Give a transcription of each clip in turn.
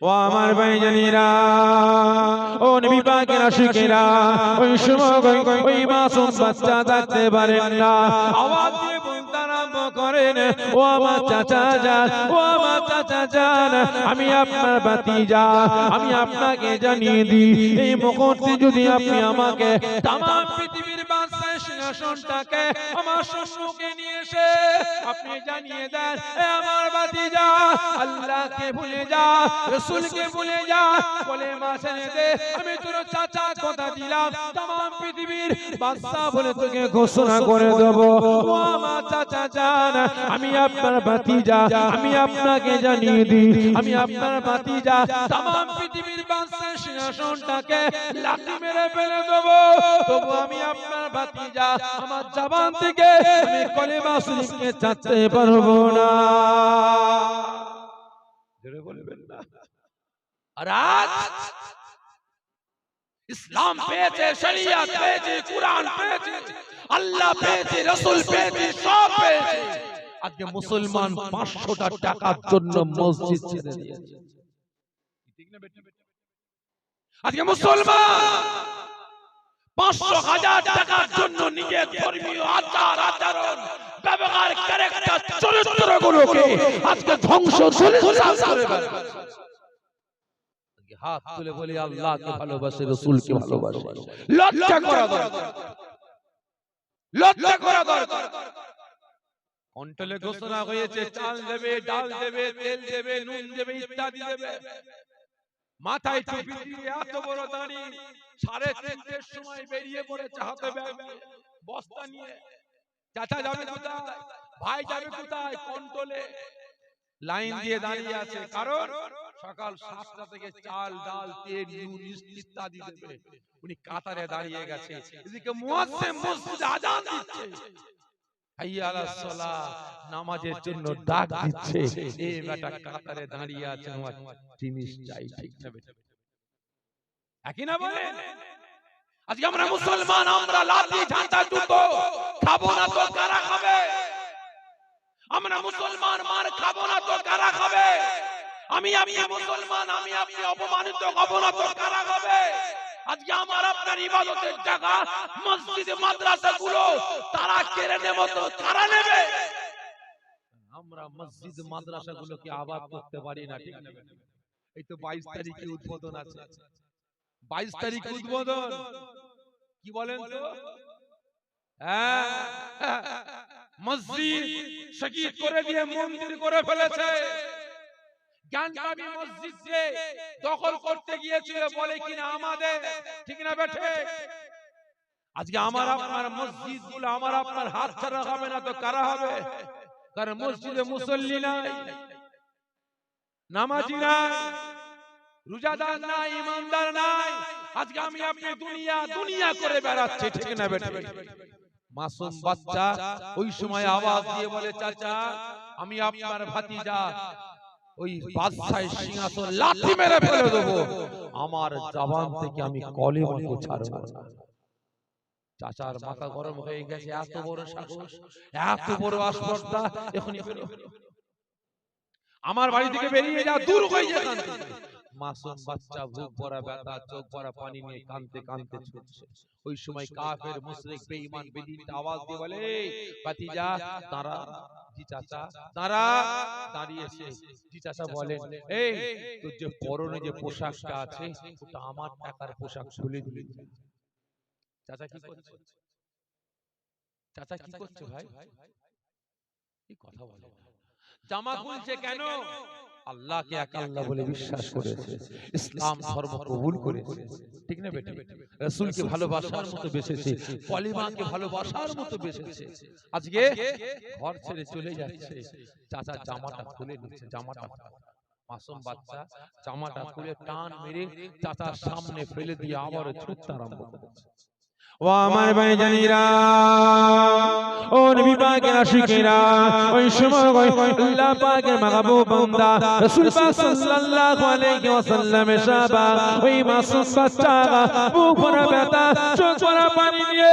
ও আমার ভাইজানেরা, ও নবী পাকের আশিকেরা, ওই সময় ওই মাসুম বাচ্চা থাকতে পারেন না, আওয়াজ দিয়ে বলতে আরম্ভ করেন, ও আমার চাচা যান, ও আমার চাচা যান, আমি আপনার ভাতিজা, আমি আপনাকে জানিয়ে দিই, এই মুহূর্তে যদি আপনি আমাকে তামাম পৃথিবীর বাদশাহ সিংহাসনটাকে আমার সম্মুখে নিয়ে এসে আপনি জানিয়ে দেন, এ আমার ভাতিজা, আল্লাহকে ভুলে যা, রাসূলকে ভুলে যা, বলে মা ছেড়ে দে, আমি তোর চাচা কথা দিলাম, তামাম পৃথিবীর বাদশা বলে তোকে ঘোষণা করে দেব। ও আমার চাচা জান, আমি আপনার ভাতিজা, আমি আপনাকে জানিয়ে দিই, আমি আপনার ভাতিজা, তামাম পৃথিবীর বাদশা সিংহাসনটাকে লাথি মেরে ফেলে দেব, তবু আমি আপনার ভাতিজা, আমার জবান থেকে আমি কলেমা শরীফকে চাচ্ছে পারবো না। জোরে বলবেন না। আর আজ ইসলাম পেয়েছে, শরিয়ত পেয়েছে, কুরআন পেয়েছে, আল্লাহ পেয়েছে, রাসূল পেয়েছে, সব পেয়েছে, আজকে মুসলমান 500 টাকার জন্য মসজিদ ছেড়ে দিয়েছে। ঠিক না বেটা? আজকে মুসলমান 500,000 টাকার জন্য নিজের ধর্মীয় আচার আচরণ, ব্যবহার, ক্যারেক্টার, চরিত্রগুলোকে আজকে ধ্বংস করে ফেলে। হাত তুলে বলি আল্লাহকে ভালোবাসে, রাসূলকে ভালোবাসে, লজ্জা করা দরকার, লজ্জা করা দরকার। কন্ট্রোলে ঘোষণা হয়েছে চাল দেবে, ডাল দেবে, তেল দেবে, নুন দেবে, ইত্যাদি দেবে, মাথায় টুপি দিয়ে এত বড় দাঁড়ি, 3:30টার সময় বেরিয়ে পড়েছে হাতে ব্যাগ, বস্তা নিয়ে। চাচা যাবে কোথায়, ভাই যাবে কোথায়, কন্ট্রোলে লাইন দিয়ে দাঁড়িয়ে আছে, কারণ সকাল 7টা থেকে চাল, ডাল, তেল, নুন ইত্যাদি দেবে। উনি কাতারে দাঁড়িয়ে গেছে, এদিকে মুয়াজ্জিন মসজিদে আযান দিচ্ছে, হাইয়া আলাস সালাহ, নামাজের জন্য ডাক দিচ্ছে, এই বেটা কাতারে দাঁড়িয়ে আছে, আমার জিনিস চাই। ঠিক না বেটা? একই না বলেন? আজকে আমরা মুসলমান, আমরা লাঠি ঝাঁটা জুতো খাবো না তো কারা খাবে? আমরা মুসলমান, মার খাবো না তো কারা খাবে? আমি আপনি মুসলমান, আমি আপনি অপমানিত হব না তো কারা হবে? আজকে আমার আপনার ইবাদতের জায়গা, মসজিদ, মাদ্রাসাগুলো তারা কেড়ে নেব তো কারা নেবে? আমরা মসজিদ মাদ্রাসাগুলোকে আবাদ করতে পারি না। ঠিক না? এই তো 22 তারিখে উদ্বোধন আছে, 22 তারিখে উদ্বোধন, কি বলেন তো? মসজিদ শহীদ করে দিয়ে মন্দির করে ফেলেছে। জ্ঞানবাবী মসজিদকে দখল করতে গিয়েছিল, বলে কিনা আমাদের। ঠিক না বেঠে? আজকে আমার আপনার মসজিদগুলো আমার আপনার হাত ছাড়া হবে না তো কারা হবে? কারণ মসজিদে মুসল্লি নাই, নামাজি নাই, রোজাদার নাই, ইমানদার নাই। আজকে আমি আপনি দুনিয়া দুনিয়া করে বেড়াচ্ছি। ঠিক না বেঠে? মাসুম বাচ্চা ওই সময় আওয়াজ দিয়ে বলে, চাচা আমি আপনার ভাতিজা, ওই বাদশাহ সিংহাসন লাথি মেরে ফেলে দেবো, আমার জবান থেকে আমি কলেমাকে ছাড়বো না। চাচার মাথা গরম হয়ে গেছে, এত বড় সাহস, এত বড় আস্পর্ধা, এখনই আমার বাড়ি থেকে বেরিয়ে যা, দূর হয়ে যা। মাসুম বাচ্চা বুক ভরা ব্যথা, চোখ ভরা পানি নিয়ে কাঁদতে কাঁদতে ছুটছে। ওই সময় কাফের, মুশরিক, বেঈমান, বেদিন আওয়াজ দিয়ে বলে, ভাতিজা দাঁড়া। জি চাচা দাঁড়া। দাঁড়িয়েছে। জি চাচা বলেন, এই তোর যে পরনে যে পোশাকটা আছে, ওটা আমার টাকার পোশাক, খুলে দিবি। চাচা কি করছে? চাচা কি করছে ভাই? এই কথা বলে জামা খুলছে কেন? আল্লাহকে এক আল্লাহ বলে বিশ্বাস করেছে, ইসলাম ধর্ম কবুল করেছে। ঠিক না বেটা? রাসূলকে ভালোবাসার মতো বেসেছে, কলিমাকে ভালোবাসার মতো বেসেছে। আজকে ঘর ছেড়ে চলে যাচ্ছে, চাচা জামাটা খুলে নিচ্ছে। জামাটা, মাসুম বাচ্চা জামাটা খুলে টান মেরে চাচার সামনে ফেলে দিয়ে আবার ছুটতে আরম্ভ করেছে। ও আমার ভাইজানেরা, ও নবী পাকের আশিকেরা, ওই সময় আল্লাহ পাকের মাহবুব বান্দা রাসূল পাক সাল্লাল্লাহু আলাইহি ওয়াসাল্লামের সাহাবা, ওই মাসুম বাচ্চা বুক ভরা ব্যথা, চোখ ভরা পানি নিয়ে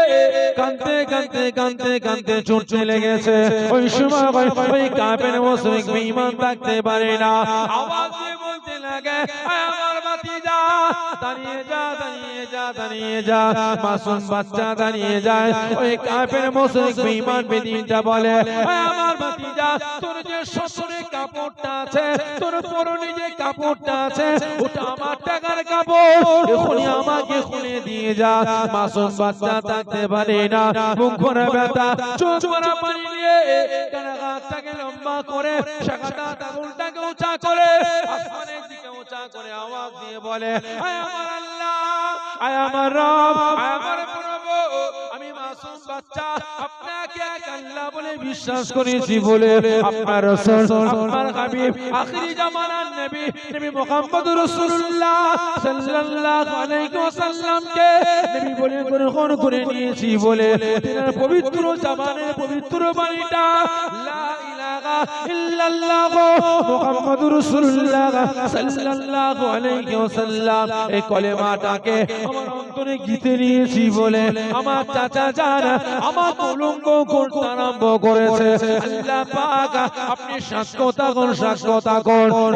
কাঁদতে কাঁদতে কাঁদতে কাঁদতে ছুটতে লেগেছে। ওই সময় ওই কাফের মুশরিক বেঈমান থাকতে পারে না, আওয়াজ দিয়ে বলতে লাগে আমার ভাতিজা দাঁড়িয়ে যা দাঁড়িয়ে যা দাঁড়িয়ে যা মাসুম বাচ্চা দাঁড়িয়ে যায় ওই কাফের মুশরিক বেঈমান বেদিনটা বলে আমার ভাতিজা তোর যে শ্বশুরের কাপড়টা আছে তোর পরনে যে কাপড়টা আছে ওটা আমার টাকার কাপড় এখনই আমাকে খুলে দিয়ে যা মাসুম বাচ্চা থাকতে পারে না মুখ ভরা ব্যথা চোখ ভরা পানি নিয়ে কানাটাকে লম্বা করে শাখাটা তাগুলটাকে উঁচা করে আসমানের দিকে উঁচা করে আওয়াজ দিয়ে বলে আয় আমার আল্লাহ আয় আমার রব আয় আমার প্রভু আমি মাসুম বাচ্চা আপনাকে এক আল্লাহ বলে বিশ্বাস করেছি বলে আপনার রাসূল আপনার হাবিব আখিরি জামানার নবী নবী মুহাম্মদুর রাসূলুল্লাহ সাল্লাল্লাহু আলাইহি ওয়াসাল্লামকে নবী বলে গ্রহণ করে নিয়েছি বলে তিনার পবিত্র জামানের পবিত্র বাণীটা লা ইলাহা ইল্লাল্লাহ মুহাম্মদুর রাসূলুল্লাহ সাল্লাল্লাহু আলাইহি ওয়াসাল্লাম এই কলেমাটাকে আমার অন্তরে গীতে নিয়েছি বলে আমার চাচা জান আমার উলঙ্গ করতে আরম্ভ করেছে আল্লাহ পাক আপনি সাক্ষ্য থাকুন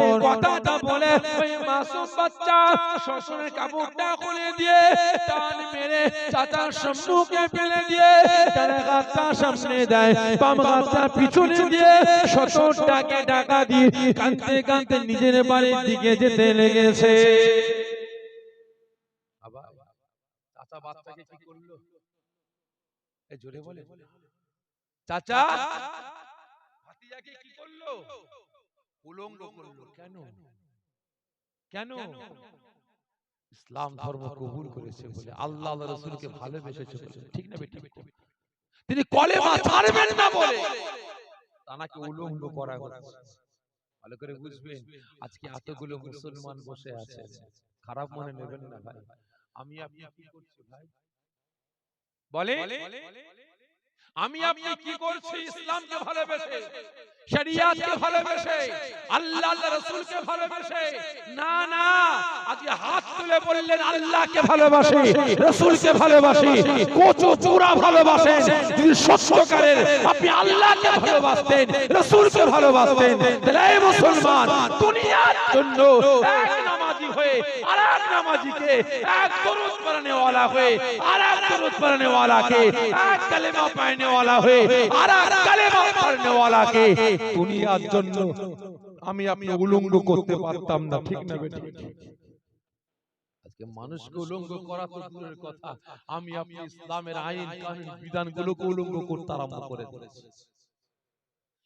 এই কথাটা বলে ওই মাসুম বাচ্চা শ্বশুরের কাপড়টা খুলে দিয়ে টান মেরে চাচার সম্মুখে ফেলে দিয়ে তার হাতটা সামনে দেয় বাম হাতটা পিছনে দিয়ে শ্বশুরটাকে ঢাকা দিয়ে কাঁদতে কাঁদতে নিজের বাড়ির দিকে যেতে লেগেছে চাচা বাচ্চাকে কি করলো এই জোরে বলে চাচা ভাতিজাকে কি করলো উলঙ্গ করলো কেন কেন ইসলাম ধর্ম কবুল করেছে বলে আল্লাহ আল্লাহর রাসূলকে ভালোবেসেছে বলে ঠিক না বেটি তিনি কলেমা ছাড়বেন না বলে তানাকে উলঙ্গ করা হচ্ছে ভালো করে বুঝবেন আজকে এতগুলো মুসলমান বসে আছে খারাপ মনে নেবেন না ভাই আমি আপনি কি করছি ভাই বলে আমি আপনি কি করছি ইসলামকে ভালোবেসে শরিয়াতকে ভালোবেসে আল্লাহ আল্লাহর রাসূলকে ভালোবেসে না না আজকে হাত তুলে বললেন আল্লাহকে ভালোবাসি রাসূলকে ভালোবাসি কোচো চূড়া ভালোবাসেন যদি সত্যকারের আপনি আল্লাহকে ভালোবাসতেন রাসূলকে ভালোবাসতেন তাহলে এই মুসলমান দুনিয়ার জন্য এক নামাজি হয়ে আরেক নামাজিকে এক দরুদ পড়ানে ওয়ালা হয়ে আরেক দরুদ পড়ানে ওয়ালাকে এক কালেমা পড়ানে ওয়ালা হয়ে আরেক কালেমা পড়ানে ওয়ালাকে দুনিয়ার জন্য আমি আপনি উলঙ্গ করতে পারতাম না ঠিক না বেটি আজকে মানুষকে উলঙ্গ করা তো দূরের কথা আমি আপনি ইসলামের আইন কানুন বিধানগুলোকে উলঙ্গ করতে আরম্ভ করে দিয়েছি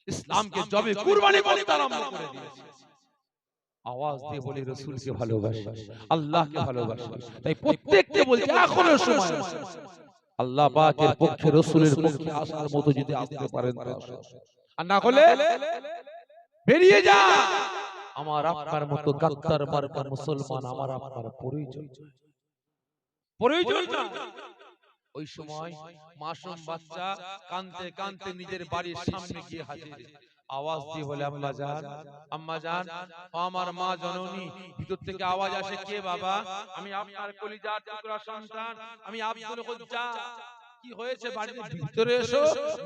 ইসলামকে জবে কুরবানি করতে আরম্ভ করে দিয়েছি আওয়াজ দিয়ে বলি রাসূলকে ভালোবাসি আল্লাহকে ভালোবাসি তাই প্রত্যেককে বলছি এখনো সময় আল্লাহ পাকের পক্ষে রাসূলের পক্ষে আসার মতো যদি আসতে পারেন আর না হলে বেরিয়ে যা আমার আপনার মতো গাদ্দার মার্কা মুসলমান আমার আপনার প্রয়োজন না ওই সময় মাসুম বাচ্চা কাঁদতে কাঁদতে নিজের বাড়ির সামনে গিয়ে হাজির আওয়াজ দিয়ে বলে আম্মা জান আমার মা জননী ভিতর থেকে আওয়াজ আসে কে বাবা আমি আপনার কলিজার টুকরা সন্তান আমি আব্দুল হুজ্জা কি হয়েছে বাড়ির ভিতরে এসো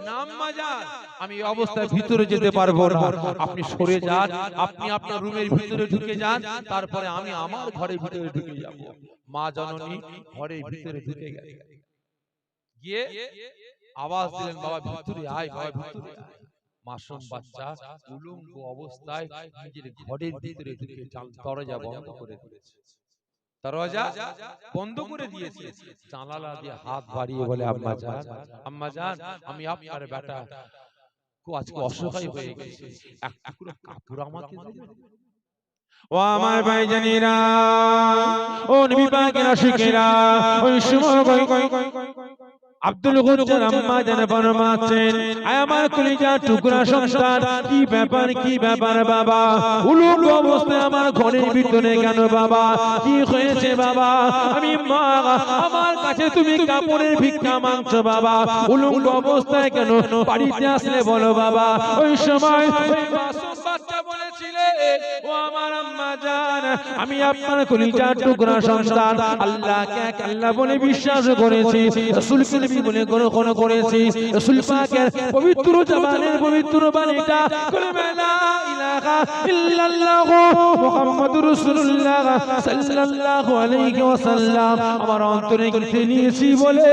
নাম মাজার আমি এই অবস্থায় ভিতরে যেতে পারবো না আপনি সরে যান আপনি আপনার রুমের ভিতরে ঢুকে যান তারপরে আমি আমার ঘরের ভিতরে ঢুকে যাব মা জননী ঘরের ভিতরে ঢুকে গিয়ে আওয়াজ দিলেন বাবা ভিতরে আয় বাবা ভিতরে আয় মাসুম বাচ্চা উলঙ্গ অবস্থায় নিজের ঘরের ভিতরে ঢুকে দরজা বন্ধ করে দিয়েছে দরজা বন্ধ করে দিয়েছে জানালা দিয়ে হাত বাড়িয়ে বলে আম্মা জান আমি আপনার বেটা আজকে অসহায় হয়ে গেছে এক টুকরো কাপড় আমাকে দেবেন ও আমার ভাইজানেরা ও নবী পাকের আশিকেরা ওই সময় আব্দুল হুজ্জার আম্মা জান ফরমাচ্ছেন আয় আমার কলিজার টুকরা সন্তান কি ব্যাপার বাবা উলঙ্গ অবস্থায় আমার ঘরের ভিতরে কেন বাবা কি হয়েছে বাবা আমি মা আমার কাছে তুমি কাপড়ের ভিক্ষা মাংছো বাবা উলঙ্গ অবস্থায় কেন বাড়িতে আসলে বলো বাবা ওই সময় ওই মাসুম বাচ্চা বলেছিলে ও আমার আম্মা জান, আমি আপনার কলিজার টুকরা সন্তান, আল্লাহকে এক আল্লাহ বলে বিশ্বাস করেছি, রাসূলকে নবী বলে গ্রহণ করেছি। রাসূল পাকের পবিত্র জবানের পবিত্র বাণীটা কলিমা লা ইলাহা ইল্লাল্লাহ মুহাম্মাদুর রাসূলুল্লাহ সাল্লাল্লাহু আলাইহি ওয়াসাল্লাম আমার অন্তরে গেঁথে নিয়েছি বলে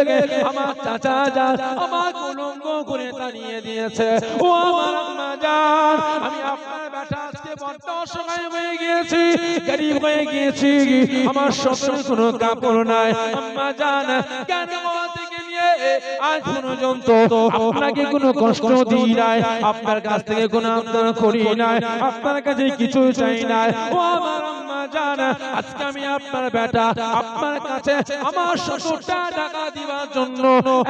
আমার চাচা জান আমার উলঙ্গ করে তাড়িয়ে দিয়েছে। ও আমার আম্মা জান, আমি আপনার বেটা আজকে বড্ড অসহায় হয়ে গিয়েছি, গরীব হয়ে গিয়েছি, আমার শরীরে কোনো কাপড় নাই। আম্মা জান, কেন থেকে নিয়ে আজ পর্যন্ত আপনাকে কোনো কষ্ট দিই নাই, আপনার কাছ থেকে কোনো আবদার করি নাই, আপনার কাছে কিছু চাই নাই। ও আমার আম্মা জান, আজকে আমি আপনার বেটা আপনার কাছে আমার 70টা টাকা দিবার জন্য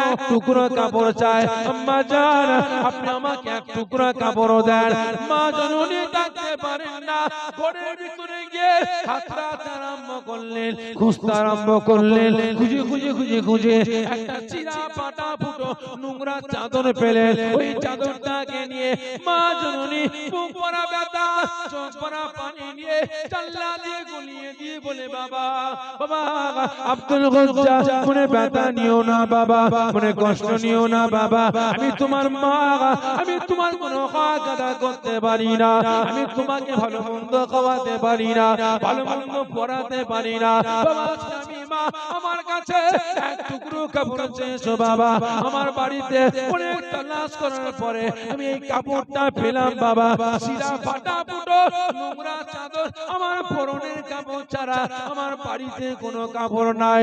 এক টুকরো কাপড় চাই। আম্মা জান, আপনি আমাকে এক টুকরো কাপড় দেন। মা জননী থাকতে পারেন না, ঘরের ভিতরে গিয়ে হাতড়াতে আরম্ভ করলেন, খুঁজতে আরম্ভ করলেন, খুঁজে খুঁজে খুঁজে খুঁজে একটা চিরা পাটা ফুটো নোংরা চাদর পেলেন। ওই চাদরটাকে নিয়ে মা জননী বুক ভরা ব্যথা, চোখ ভরা পানি নিয়ে চাল্লা দিয়ে গলিয়ে দিয়ে বলে, বাবা বাবা আব্দুল গজ্জা, মনে ব্যথা নিও না বাবা, মনে কষ্ট নিও না বাবা, আমি তোমার মা, আমি তোমার কোনো হক আদায় করতে পারি না, আমি তোমাকে ভালো মন্দ খাওয়াতে পারি না, ভালো মন্দ পড়াতে পারি না বাবা, আমি মা, আমার কাছে এক টুকরো কাপড় চেয়েছো বাবা। আমার বাড়িতে অনেক তালাশ করার পরে আমি এই কাপড়টা পেলাম বাবা, সিরা ফাটা ফুটো নোংরা চাদর, আমার পরনের কাপড় ছাড়া আমার বাড়িতে কোনো কাপড় নাই।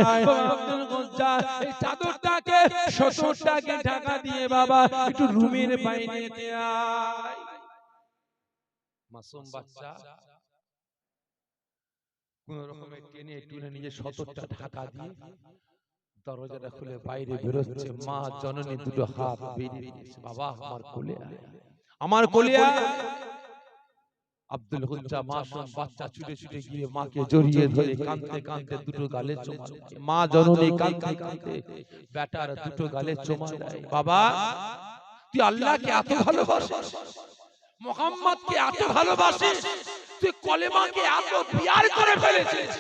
আব্দুল গজ্জা, এই চাদরটাকে 70টাকে ঢাকা দিয়ে বাবা একটু রুমের বাইরে নিয়ে আয়। মাসুম বাচ্চা কোন রকমে টেনে টুনে নিজে 70টা ঢাকা দিয়ে দরজাটা খুলে বাইরে বেরোচ্ছে। মা জননী দুটো হাত বেরিয়ে দিয়েছে, বাবা আমার কোলে আয়, আমার কোলে আয়। আব্দুল গজ্জা মাসুম বাচ্চা ছুটে ছুটে গিয়ে মাকে জড়িয়ে ধরে কাঁদতে কাঁদতে দুটো গালে চুমা দেয়। মা জননী কাঁদতে কাঁদতে বেটার দুটো গালে চুমা দেয়। বাবা, তুই আল্লাহকে এত ভালোবাসিস, মুহাম্মদকে এত ভালোবাসিস, তুই কলেমাকে এত প্যার করে ফেলেছিস,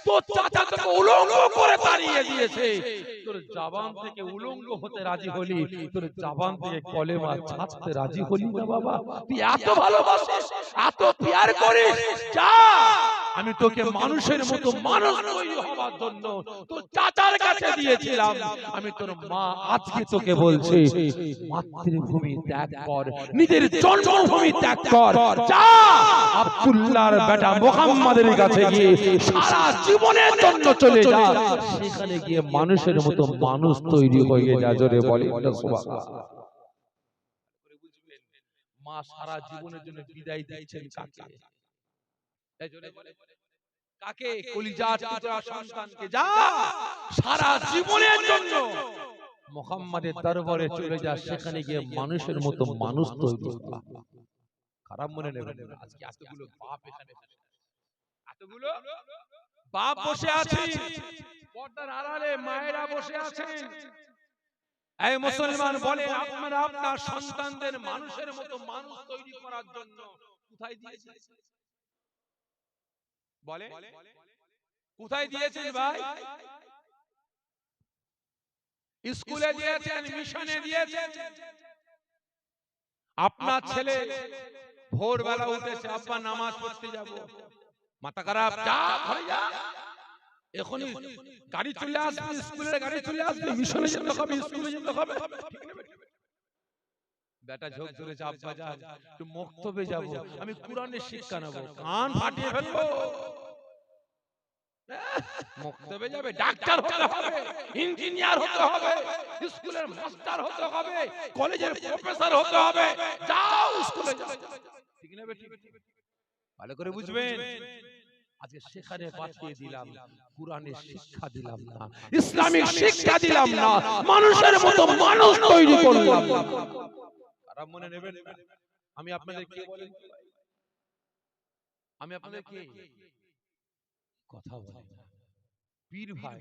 তোর চাচা তোকে উলঙ্গ করে তাড়িয়ে দিয়েছে, তোর জবান থেকে উলঙ্গ হতে রাজি হলি, তোর জবান থেকে কলেমা ছাড়তে রাজি হলি না বাবা? তুই এত ভালোবাসিস, এত প্যার করিস, যা আমি তোকে মানুষের মতো মানুষ তৈরি হওয়ার জন্য তোর চাচার কাছে দিয়েছিলাম, আমি তোর মা আজকে তোকে বলছি মাতৃভূমি ত্যাগ কর, নিজের জন্মভূমি ত্যাগ কর, যা আব্দুল্লাহর বেটা মুহাম্মাদের কাছে গিয়ে সারা জীবনের জন্য চলে যা, সেখানে গিয়ে মানুষের মতো মানুষ তৈরি হয়ে যা। জোরে বলেন সুবহানাল্লাহ। মা সারা জীবনের জন্য বিদায় দিয়েছেন কাকে? কাকে? কলিজার টুকরা সন্তানকে, যা সারা জীবনের জন্য মুহাম্মাদের দরবারে চলে যা, সেখানে গিয়ে মানুষের মতো মানুষ তৈরি কর। খারাপ মনে নেবেন না, আজকে এতগুলো বাপ এখানে, এতগুলো বাপ বসে আছেন, পর্দার আড়ালে মায়েরা বসে আছেন। এই মুসলমান বলে, আপনারা আপনার সন্তানদের মানুষের মতো মানুষ তৈরি করার জন্য কোথায় দিয়েছেন? বলে কোথায় দিয়েছেন ভাই? স্কুলে দিয়েছেন, মিশনে দিয়েছেন। আপনার ছেলে ভোরবেলা উঠেছে, আব্বা নামাজ পড়তে যাব, মাথা খারাপ, যা ঘরে যা, এখনই গাড়ি চলে আসবে, স্কুলের গাড়ি চলে আসবে, মিশনে যেতে হবে, স্কুলে যেতে হবে। বেটা ঝোঁক ধরেছে, আব্বা যান একটু মক্তবে যাব, আমি কোরআনের শিক্ষা নেব, কান ফাটিয়ে ফেলবো। মক্তবে যাবে, ডাক্তার হতে হবে, ইঞ্জিনিয়ার হতে হবে, স্কুলের মাস্টার হতে হবে, কলেজের প্রফেসর হতে হবে, যাও স্কুলে যাও। ঠিক না বেটি? ভালো করে বুঝবেন, আজকে সেখানে পাঠিয়ে দিলাম, কোরআনের শিক্ষা দিলাম না, ইসলামিক শিক্ষা দিলাম না, মানুষের মতো মানুষ তৈরি করলাম। খারাপ মনে নেবেন না, আমি আপনাদের কি বলেন, আমি আপনাদের কি কথা বলি, পীর ভাই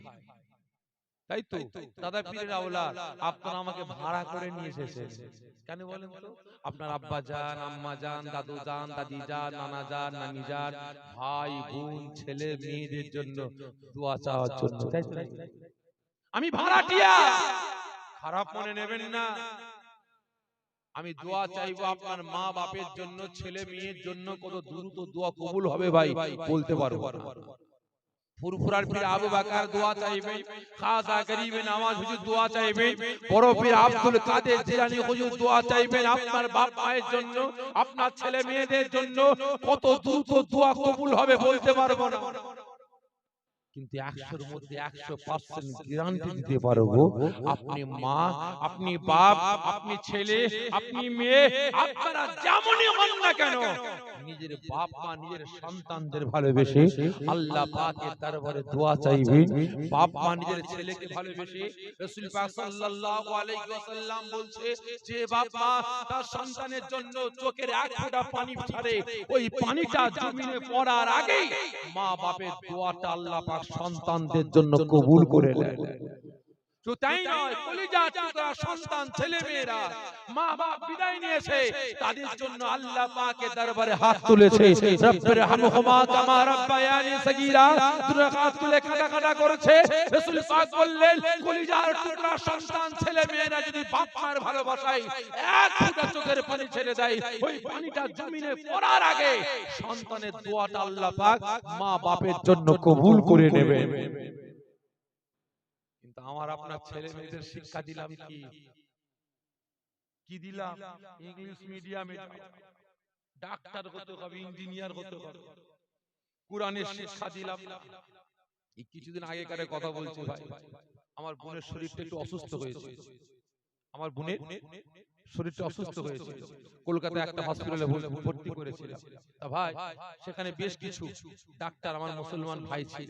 তাই তো দাদা পীরের আওলাদ আপনারা আমাকে ভাড়া করে নিয়ে এসেছেন কেন বলেন তো? আপনার আব্বা জান, আম্মা জান, দাদু জান, দাদি জান, নানা জান, নানি জান, ভাই বোন, ছেলে মেয়েদের জন্য দোয়া চাওয়ার জন্য, তাই তো? আমি ভাড়াটিয়া, খারাপ মনে নেবেন না। আমি দোয়া চাইবো আপনার মা বাপের জন্য, ছেলে মেয়ের জন্য। কত দ্রুত দোয়া কবুল হবে ভাই বলতে পারবো না। ফুরফুরার পীর আবু বকর দোয়া চাইবে, খাজা গরিব নওয়াজ হুজুর দোয়া চাইবে, বড় পীর আব্দুল কাদের জিলানী হুজুর দোয়া চাইবেন আপনার বাপ মায়ের জন্য, আপনার ছেলে মেয়েদের জন্য। কত দ্রুত দোয়া কবুল হবে বলতে পারবো না, কিন্তু 100-এর মধ্যে 100% গ্যারান্টি দিতে পারবো, আপনি মা, আপনি বাপ, আপনি ছেলে, আপনি মেয়ে, আপনারা যেমনই হন না কেন, নিজের বাপ মা, নিজের সন্তানদের ভালোবেসে আল্লাহ পাকের দরবারে দোয়া চাইবেন। বাপ মা নিজের ছেলেকে ভালোবেসে, রাসূল পাক সাল্লাল্লাহু আলাইহি ওয়াসাল্লাম বলছে, যে বাপ মা তার সন্তানের জন্য চোখের এক ফোঁটা পানি ছাড়ে, ওই পানিটা জমিনে পড়ার আগেই মা বাপের দোয়াটা আল্লাহ পাক সন্তানদের জন্য কবুল করে নেন। তো তাই নয়, কলিজার টুকরা সন্তান ছেলে মেয়েরা মা বাপ বিদায় নিয়েছে, তাদের জন্য আল্লাহ পাকের দরবারে হাত তুলেছে, রব্বির হামহুমা কামা রাব্বায়ানি সগীরা, দুটো হাত তুলে কাঁদা করেছে। রাসূল পাক বললেন, কলিজার টুকরা সন্তান ছেলে মেয়েরা যদি বাপ মার ভালোবাসায় এক ফোঁটা চোখের পানি ছেড়ে দেয়, ওই পানিটা জমিনে পড়ার আগে সন্তানের দোয়াটা আল্লাহ পাক মা বাপের জন্য কবুল করে নেবেন। কিন্তু আমার আপনার ছেলে মেয়েদের শিক্ষা দিলাম কি দিলাম? ইংলিশ মিডিয়ামে ডাক্তার হতে হবে, ইঞ্জিনিয়ার হতে হবে, কোরআনের শিক্ষা দিলাম না। এই কিছুদিন আগেকার কথা বলছি ভাই, আমার বোনের শরীরটা একটু অসুস্থ হয়েছে। আমার বোনের শরীরটা অসুস্থ হয়েছে, কলকাতায় একটা হসপিটালে ভর্তি করেছিলাম। তা ভাই সেখানে বেশ কিছু ডাক্তার আমার মুসলমান ভাই ছিল,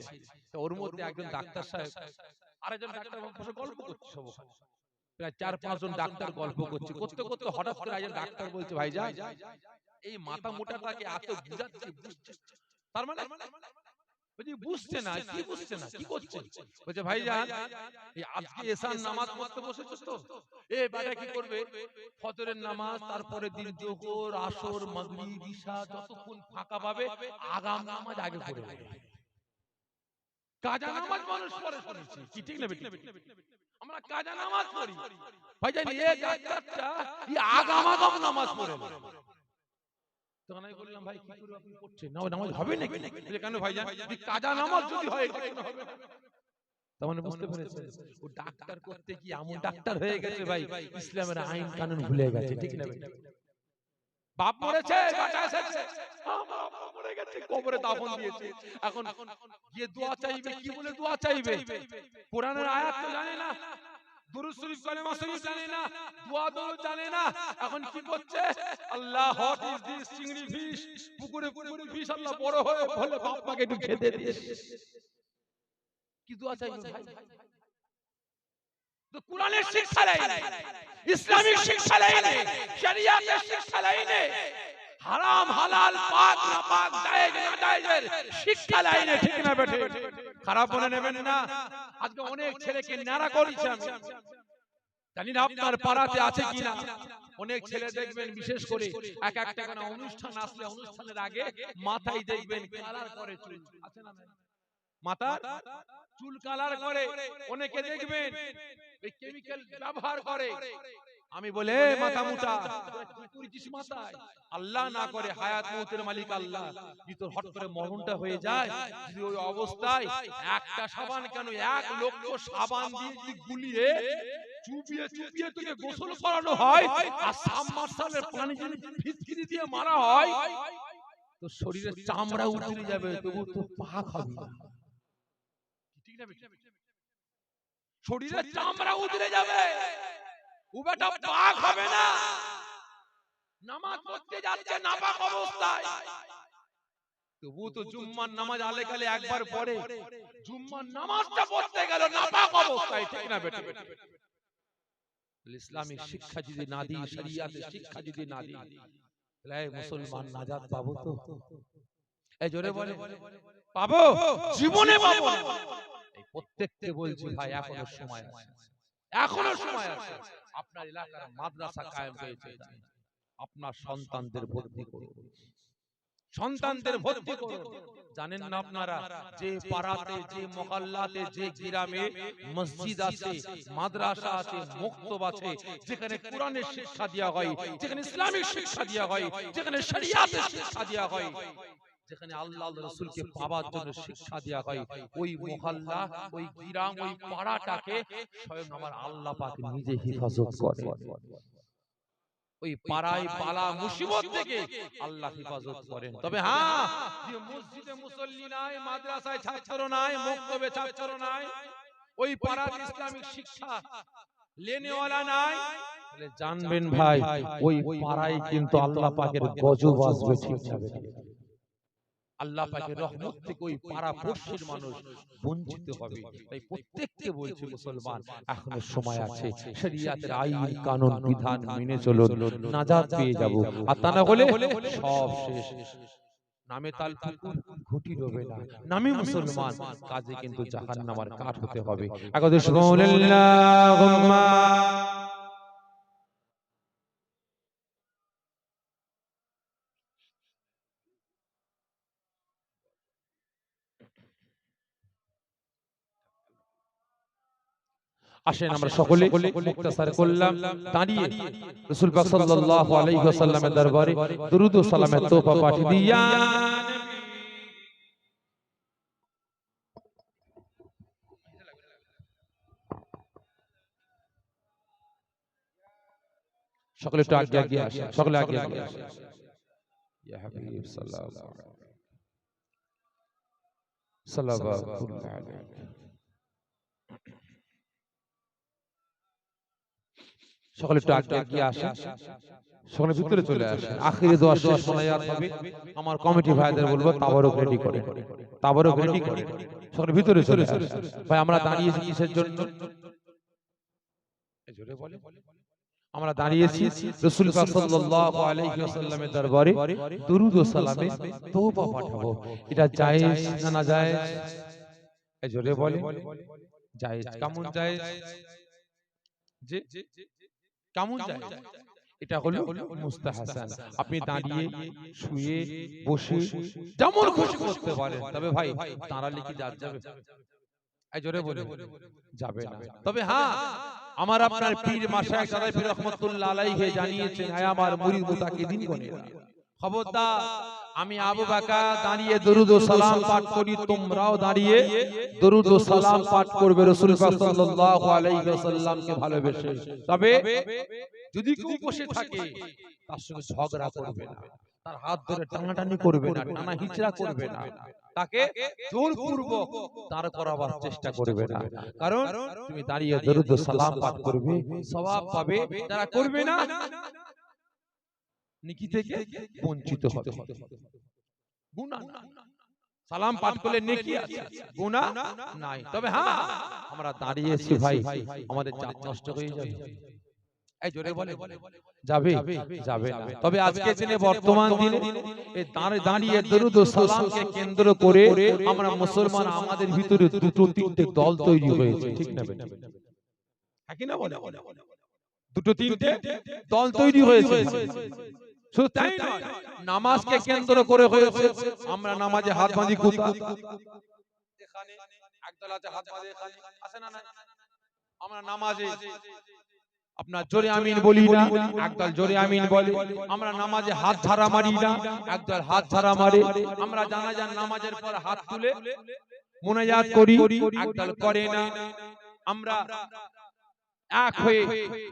ওর মধ্যে একজন ডাক্তার সাহেব আরেকজন ডাক্তার বসে গল্প করছে, সব প্রায় 4-5 জন ডাক্তার গল্প করছে, করতে করতে হঠাৎ করে একজন ডাক্তার বলছে, ভাইজান এই মাথা মোটাটাকে এত বুঝাচ্ছে, বুঝছে, তার মানে বুঝছে না, কি বুঝছে না, কি করছে? বলছে ভাইজান এই আজকে এশার নামাজ পড়তে বসেছো তো, এ বেটা কি করবে, ফজরের নামাজ, তারপরে দিন জোহর, আসর, মাগরিব, ইশা, যতক্ষণ ফাঁকা পাবে আগাম নামাজ আগে পড়ে নেবে। কাজা নামাজ মানুষ পড়ে শুনেছি, কি ঠিক না বেটি? আমরা কাজা নামাজ পড়ি, ভাইজান এই ডাক্তারটা এই আগাম নামাজ পড়ে না। তখন আমি বললাম, ভাই কি করে আপনি পড়ছেন? না নামাজ হবে নাকি? বলে কেন ভাইজান, এই কাজা নামাজ যদি হয় এটা কেন হবে না? তখন বুঝতে পেরেছেন ও ডাক্তার করতে কি এমন ডাক্তার হয়ে গেছে ভাই, ইসলামের আইন কানুন ভুলে গেছে, ঠিক না বেটি? বাপ মরেছে, বাচ্চা এসেছে, বাপ মরে গেছে, কবরে দাফন দিয়েছে, এখন গিয়ে দোয়া চাইবে, কি বলে দোয়া চাইবে? কোরআনের আয়াত তো জানে না, দুরূদ শরীফ, কালেমা শরীফ জানে না, দোয়া দরুদ জানে না, এখন কি করছে? আল্লাহ হোয়াট ইজ দিস চিংড়ি ফিশ, পুকুরে ফিশ আল্লাহ বড় হয়ে বলে বাপ মাকে একটু খেতে দিয়ে, কি দোয়া চাইবে ভাই? তো কোরআনের শিক্ষা লাইনে, ইসলামিক শিক্ষা লাইনে, শরিয়াতের শিক্ষা লাইনে, হারাম হালাল পাক না পাক, জায়েজ না জায়েজের শিক্ষা লাইনে, ঠিক না বেঠে? খারাপ মনে নেবেন না। আজকে অনেক ছেলেকে নাড়া করেছে, আমি জানি না আপনার পাড়াতে আছে কিনা। অনেক ছেলে দেখবেন, বিশেষ করে এক একটা কোনো অনুষ্ঠান আসলে অনুষ্ঠানের আগে মাথায় দেখবেন কালার করে চুল, আছে না? মাথার চুল কালার করে, অনেকে দেখবেন এই কেমিক্যাল ব্যবহার করে। আমি বলে মাথা মুটা কি করেছিস মাথায়? আল্লাহ না করে, হায়াত মউতের মালিক আল্লাহ, যদি তোর হঠাৎ করে মরণটা হয়ে যায়, যদি ওই অবস্থায় একটা সাবান কেন 1 লক্ষ সাবান দিয়ে যদি গুলিয়ে চুপিয়ে চুপিয়ে তোকে গোসল করানো হয়, আর সাবমার্শালের পানি যদি ফিটকিরি দিয়ে মারা হয়, তো শরীরের চামড়া উতরে যাবে, তবু তো পাক হবে না, ঠিক না বেটা? শরীরের চামড়া উতরে যাবে, ও বেটা পাক হবে না। নামাজ পড়তে যাচ্ছে নাপাক অবস্থায়, তবু তো জুম্মার নামাজ আলেকালে একবার পড়ে, জুম্মার নামাজটা পড়তে গেল নাপাক অবস্থায়, ঠিক না বেটা? ইসলামিক শিক্ষা যদি না দিই, শরিয়াতের শিক্ষা যদি না দিই, তাহলে মুসলমান নাজাত পাবো তো? এই জোরে বলে পাবো? জীবনে পাবো না। প্রত্যেককে বলছি ভাই এখনো সময় আছে, এখনো সময় আছে। আপনার এলাকার মাদ্রাসা কায়েম হয়েছে, আপনার সন্তানদের ভর্তি করুন, সন্তানদের ভর্তি করুন। জানেন না আপনারা যে পাড়াতে, যে মহল্লাতে, যে গ্রামে মসজিদ আছে, মাদ্রাসা আছে, মক্তব আছে, যেখানে কোরআনের শিক্ষা দেওয়া হয়, যেখানে ইসলামিক শিক্ষা দেওয়া হয়, যেখানে শরিয়াতের শিক্ষা দেওয়া হয়, যেখানে আল্লাহর রাসূলকে পাওয়ার জন্য শিক্ষা দেওয়া হয়, ওই মহল্লা, ওই গ্রাম, ওই পাড়াটাকে স্বয়ং আমার আল্লাহ পাক নিজে হেফাজত করে। ওই পাড়ায় বালা মুসিবত থেকে আল্লাহ হেফাজত করেন। তবে হ্যাঁ, যে মসজিদে মুসল্লি নাই, মাদ্রাসায় ছাত্র নাই, মক্তবে ছাত্র নাই, ওই পাড়ার ইসলামিক শিক্ষা লেনেওয়ালা নাই, তাহলে জানবেন ভাই ওই পাড়ায় কিন্তু আল্লাহ পাকের গজব আসবে, ঠিক যাবে। আল্লাহ পাকের রহমত থেকে ওই পাড়া পড়শির মানুষ বঞ্চিত হবে। তাই প্রত্যেককে বলছি মুসলমান এখনো সময় আছে, শরিয়াতের আইন কানুন বিধান মেনে চলুন, নাজাত পেয়ে যাব। আর তা না হলে সব শেষ। নামে তাল পুকুর ঘুটি ডোবে না, নামে মুসলমান, কাজে কিন্তু জাহান্নামের কাঠ হতে হবে। একদে সুবহানাল্লাহুম্মা আসেন আমরা সকলে মুক্তাসার করলাম, দাঁড়িয়ে রাসূল পাক সাল্লাল্লাহু আলাইহি ওয়াসাল্লামের দরবারে দরুদ ও সালামের তোহফা পাঠিয়ে দিয়া সকলে একটু আগে আগে আসেন, সকলে আগে আগে আসেন। ইয়া হাবিব সাল্লাল্লাহু আলাইহি সকলে একটু আগে আগে আসেন, সকলে ভিতরে চলে আসেন। আখিরি দোয়া শেষ মোনাজাত হবে, আমার কমিটি ভাইদের বলবো তাবারুক রেডি করে, তাবারুক রেডি করে সকলে ভিতরে চলে আসেন। ভাই আমরা দাঁড়িয়েছি কিসের জন্য? এই জোরে বলে, আমরা দাঁড়িয়েছি রাসূল পাক সাল্লাল্লাহু আলাইহি ওয়াসাল্লামের দরবারে দরুদ ও সালামে তোবা পাঠাবো। এটা জায়েজ না না জায়েজ? এই জোরে বলে জায়েজ। কেমন জায়েজ? জি কেমন জায়েজ? এটা হলো মুস্তাহাসান। আপনি দাঁড়িয়ে, শুয়ে, বসে যেমন খুশি করতে পারেন। তবে ভাই দাঁড়ালে কি যাবে? এই জোরে বলে যাবে না। তবে হ্যাঁ, আমার আপনার পীর মাশায়েখ সাহেব রহমাতুল্লাহ আলাইহি জানিয়েছেন, হে আমার মুরিদ মুতাকিদিন গণেরা, খবরদার আমি আবু বকর দাঁড়িয়ে দরুদ ও সালাম পাঠ করি, তোমরাও দাঁড়িয়ে দরুদ ও সালাম পাঠ করবে রাসূল পাক সাল্লাল্লাহু আলাইহি ওয়াসাল্লামকে ভালোবেসে। তবে যদি কেউ বসে থাকে তার সঙ্গে ঝগড়া করবে না, তার হাত ধরে টানাটানি করবে না, টানা হিচড়া করবে না, তাকে জোরপূর্বক দাঁড় করাবার চেষ্টা করবে না। কারণ তুমি দাঁড়িয়ে দরুদ ও সালাম পাঠ করবে, সওয়াব পাবে। যারা করবে না নেকি থেকে বঞ্চিত হবে, গুনাহ না। সালাম পাঠ করলে নেকি আছে, গুনাহ নাই। তবে হ্যাঁ, আমরা দাঁড়িয়েছি ভাই, আমাদের জাত নষ্ট হয়ে যাবে। এই জোরে বলে যাবে যাবে না। তবে আজকে দিনে, বর্তমান দিনে এই দাঁড়িয়ে দরুদ ও সালামকে কেন্দ্র করে আমরা মুসলমান, আমাদের ভিতরে দুটো তিনটে দল তৈরি হয়েছে, ঠিক না বেটা? হ্যাঁ কি না বলে? দুটো তিনটে দল তৈরি হয়েছে। শুধু তাই নয়, নামাজকে কেন্দ্র করে হয়েছে। আমরা নামাজে হাত বাঁধি কোথায়? এখানে একদল আছে হাত বাঁধে, এখানে আছে না? আমরা নামাজে আপনার জোরে আমিন বলি না, একদল জোরে আমিন বলে। আমরা নামাজে হাত ঝাড়া মারি না, একদল হাত ঝাড়া মারে। আমরা জানাজার নামাজের পর হাত তুলে মুনাজাত করি, একদল করে না। আমরা এক হয়ে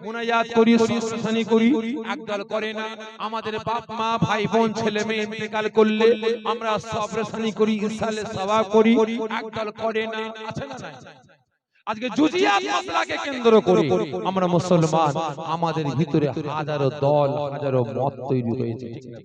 মুনাজাত করি, সুবহানাল্লাহি করি, একদল করে না। আমাদের বাপ মা ভাই বোন ছেলে মেয়ে ইন্তেকাল করলে আমরা সুবহানাল্লাহি করি, ইরসালে সওয়াব করি, একদল করে না। আছে না নাই? আজকে জুজিয়াত মাসলাকে কেন্দ্র করে আমরা মুসলমান, আমাদের ভিতরে হাজারো দল, হাজারো মত তৈরি হয়েছে, ঠিক না?